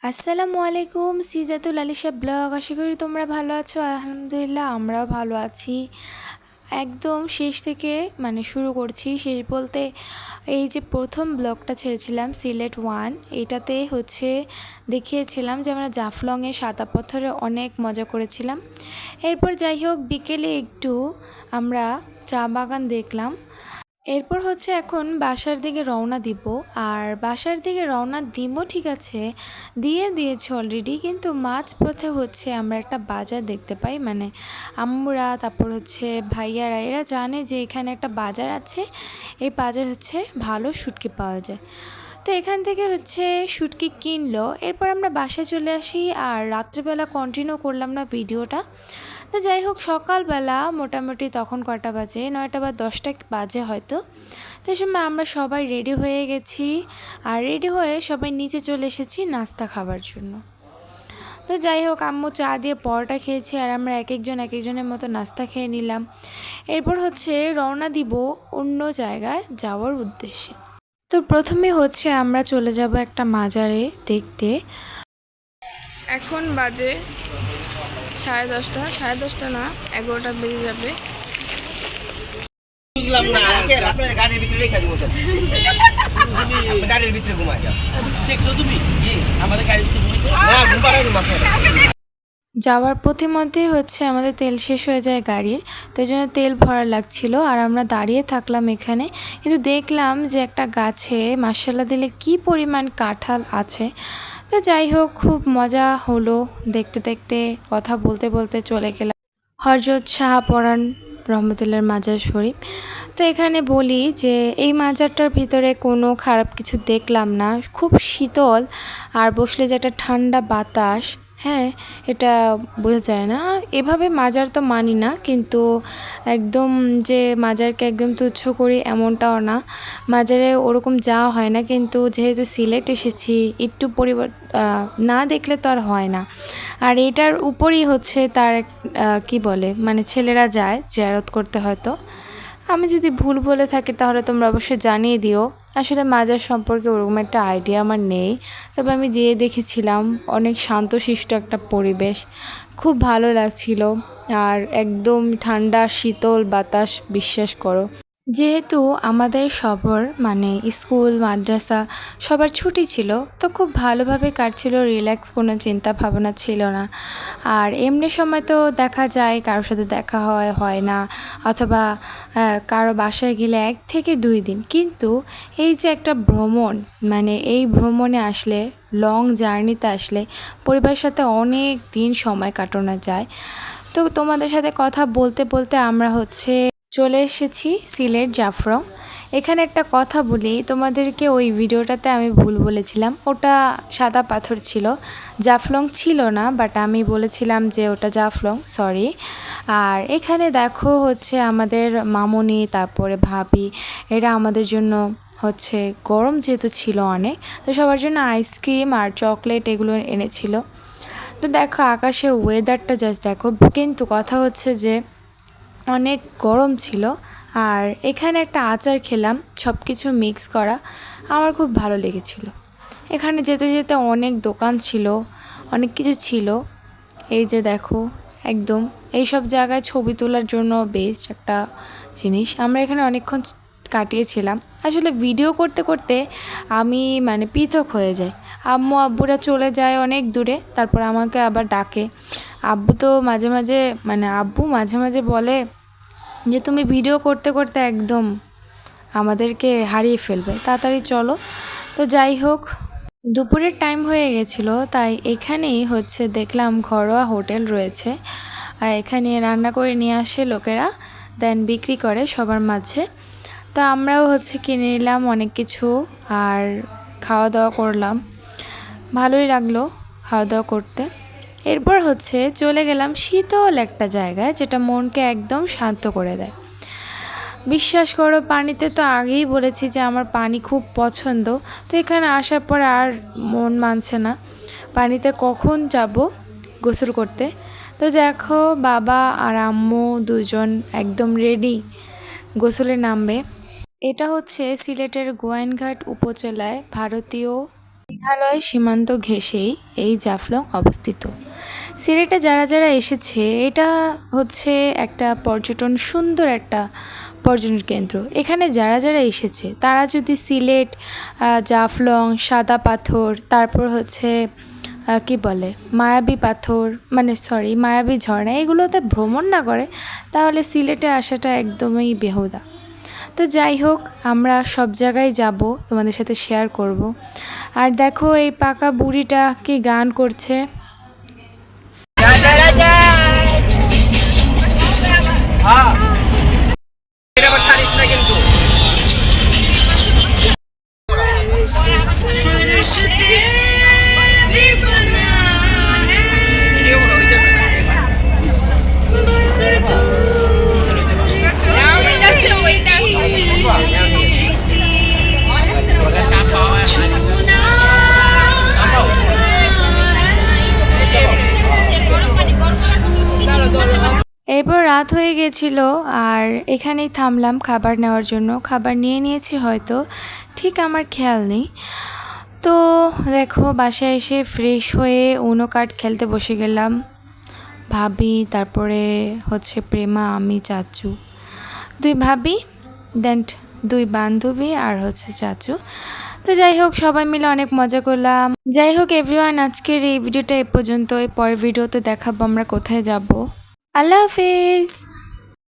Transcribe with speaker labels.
Speaker 1: আসসালামু আলাইকুম, সিজাতুল আলিশা ব্লগ। আশা করি তোমরা ভালো আছো। আলহামদুলিল্লাহ আমরাও ভালো আছি। একদম শেষ থেকে শুরু করছি। শেষ বলতে এই যে প্রথম ব্লগটা ছেড়েছিলাম সিলেট 1, এটাতে দেখিয়েছিলাম যে আমরা জাফলংয়ে সাদা পাথরে অনেক মজা করেছিলাম। এরপর যাই হোক বিকেলে একটু আমরা চা বাগান দেখলাম। এরপর এখন বাসার দিকে রওনা দিব। আর বাসার দিকে রওনা দিব ঠিক আছে, দিয়েছি অলরেডি, কিন্তু মাঝপথে আমরা একটা বাজার দেখতে পাই। আম্মুরা তারপর ভাইয়ারা এরা জানে যে এখানে একটা বাজার আছে। এই বাজার ভালো শুটকি পাওয়া যায়। তো এখান থেকে শুটকি কিনলো। এরপর আমরা বাসায় চলে আসি আর রাত্রেবেলা কন্টিনিউ করলাম না ভিডিওটা। তো যাই হোক সকালবেলা মোটামুটি তখন কটা বাজে, 9টা বা 10টা বাজে হয়তো। তো এই সময় আমরা সবাই রেডি হয়ে গেছি আর রেডি হয়ে সবাই নিচে চলে এসেছি নাস্তা খাবার জন্য। তো যাই হোক আম্মু চা দিয়ে পরোটা খেয়েছি আর আমরা এক একজনের মতো নাস্তা খেয়ে নিলাম। এরপর রওনা দিব অন্য জায়গায় যাওয়ার উদ্দেশ্যে। তো প্রথমে আমরা চলে যাব একটা মাজারে দেখতে।
Speaker 2: এখন বাজে 10:30, 10:30 না 11টা বেজে যাবে।
Speaker 3: বুঝলাম না আপনার গাড়ির ভিতরে রেখে দিব গাড়ির ভিতরে ঘুমাই যাও। দেখছো তুমি আমাদের গাড়ির ভিতরে ঘুমাইতে না ঘুমাই মাথায়।
Speaker 1: যাওয়ার পথিমধ্যেই আমাদের তেল শেষ হয়ে যায় গাড়ির। তো এই জন্য তেল ভরা লাগছিল আর আমরা দাঁড়িয়ে থাকলাম এখানে। কিন্তু দেখলাম যে একটা গাছে মাশাআল্লাহ দিলে কি পরিমাণ কাঁঠাল আছে। তো যাই হোক খুব মজা হলো দেখতে দেখতে, কথা বলতে বলতে চলে গেলাম হযরত শাহপরাণ রহমতুল্লাহর মাজার শরীফ। তো এখানে বলি যে এই মাজারটার ভিতরে কোনো খারাপ কিছু দেখলাম না, খুব শীতল আর বসলে যে একটা ঠান্ডা বাতাস, হ্যাঁ এটা বোঝা যায় না। এভাবে মাজার তো মানি না, কিন্তু একদম যে মাজারকে একদম তুচ্ছ করি এমনটাও না। মাজারে ওরকম যাওয়া হয় না, কিন্তু যেহেতু সিলেট এসেছি একটু না দেখলে তো আর হয় না। আর এটার উপরই তার কি বলে ছেলেরা যায় জিয়ারত করতে। হয়তো আমি যদি ভুল বলে থাকি তাহলে তোমরা অবশ্যই জানিয়ে দিও। আসলে মাজার সম্পর্কে ওরকম একটা আইডিয়া আমার নেই, তবে আমি যেয়ে দেখেছিলাম অনেক শান্তশিষ্ট একটা পরিবেশ, খুব ভালো লাগছিল। আর একদম ঠান্ডা শীতল বাতাস, বিশ্বাস করো। যেহেতু আমাদের সবার স্কুল মাদ্রাসা সবার ছুটি ছিল, তো খুব ভালোভাবে কাটছিল, রিল্যাক্স, কোনো চিন্তা ভাবনা ছিল না। আর এমনি সময় তো দেখা যায় কারোর সাথে দেখা হয় না, অথবা কারো বাসায় গেলে 1 থেকে 2 দিন। কিন্তু এই যে একটা ভ্রমণ, এই ভ্রমণে আসলে, লং জার্নিতে আসলে পরিবারের সাথে অনেক দিন সময় কাটানো যায়। তো তোমাদের সাথে কথা বলতে বলতে আমরা চলে এসেছি সিলেট জাফলং। এখানে একটা কথা বলি তোমাদেরকে, ওই ভিডিওটাতে আমি ভুল বলেছিলাম, ওটা সাদা পাথর ছিল, জাফলং ছিল না, বাট আমি বলেছিলাম যে ওটা জাফলং, সরি। আর এখানে দেখো আমাদের মামুনি তারপরে ভাবি এরা আমাদের জন্য গরম যেহেতু ছিল অনেক, তো সবার জন্য আইসক্রিম আর চকলেট এগুলো এনেছিল। তো দেখো আকাশের ওয়েদারটা জাস্ট দেখো। কিন্তু কথা যে অনেক গরম ছিল। আর এখানে একটা আচার খেলাম, সব কিছু মিক্স করা, আমার খুব ভালো লেগেছিল। এখানে যেতে যেতে অনেক দোকান ছিল, অনেক কিছু ছিল। এই যে দেখো একদম এই সব জায়গায় ছবি তোলার জন্য বেস্ট একটা জিনিস। আমরা এখানে অনেকক্ষণ কাটিয়েছিলাম। আসলে ভিডিও করতে করতে আমি পৃথক হয়ে যাই। আম্মু আব্বুরা চলে যায় অনেক দূরে, তারপর আমাকে আবার ডাকে। আব্বু তো মাঝে মাঝে আব্বু মাঝে মাঝে বলে যে তুমি ভিডিও করতে করতে একদম আমাদেরকে হারিয়ে ফেলবে, তাড়াতাড়ি চলো। তো যাই হোক দুপুরের টাইম হয়ে গেছিলো, তাই এখানেই দেখলাম ঘরোয়া হোটেল রয়েছে। আর এখানে রান্না করে নিয়ে আসে লোকেরা, দেন বিক্রি করে সবার মাঝে। তো আমরাও কিনে নিলাম অনেক কিছু আর খাওয়া দাওয়া করলাম, ভালোই লাগলো খাওয়া দাওয়া করতে। এরপর চলে গেলাম শীতল একটা জায়গায়, যেটা মনকে একদম শান্ত করে দেয়। বিশ্বাস করো পানিতে তো আগেই বলেছি যে আমার পানি খুব পছন্দ, তো এখানে আসার পর আর মন মানছে না পানিতে কখন যাব গোসল করতে। তো দেখো বাবা আর আম্মু দুজন একদম রেডি গোসলে নামবে। এটা সিলেটের গোয়াইনঘাট উপজেলায় ভারতীয় মেঘালয় সীমান্ত ঘেঁষেই এই জাফলং অবস্থিত। সিলেটে যারা যারা এসেছে, এটা হচ্ছে একটা সুন্দর একটা পর্যটন কেন্দ্র। এখানে যারা যারা এসেছে তারা যদি সিলেট, জাফলং, সাদা পাথর, তারপর হচ্ছে কি বলে মায়াবী পাথর, মায়াবী ঝর্ণা, এগুলোতে ভ্রমণ না করে তাহলে সিলেটে আসাটা একদমই বেহুদা। তো যাই হোক, আমরা সব জায়গায় যাব, তোমাদের সাথে শেয়ার করব। আর দেখো এই পাকা বুড়িটা কি গান করছে।
Speaker 3: ছাড়িস না কিন্তু।
Speaker 1: এরপর রাত হয়ে গেছিল আর এখানেই থামলাম খাবার নেওয়ার জন্য। খাবার নিয়ে নিয়েছি হয়তো, ঠিক আমার খেয়াল নেই। তো দেখো বাসায় এসে ফ্রেশ হয়ে উনো কার্ড খেলতে বসে গেলাম। ভাবি, তারপরে হচ্ছে প্রেমা, আমি, চাচু, 2 ভাবি, দেন 2 বান্ধবী আর হচ্ছে চাচু। তো যাই হোক, সবাই মিলে অনেক মজা করলাম। যাই হোক এভরিওয়ান, আজকের এই ভিডিওটা এ পর্যন্ত। পরের ভিডিওতে দেখাবো আমরা কোথায় যাব। আল্লাহ হাফিজ।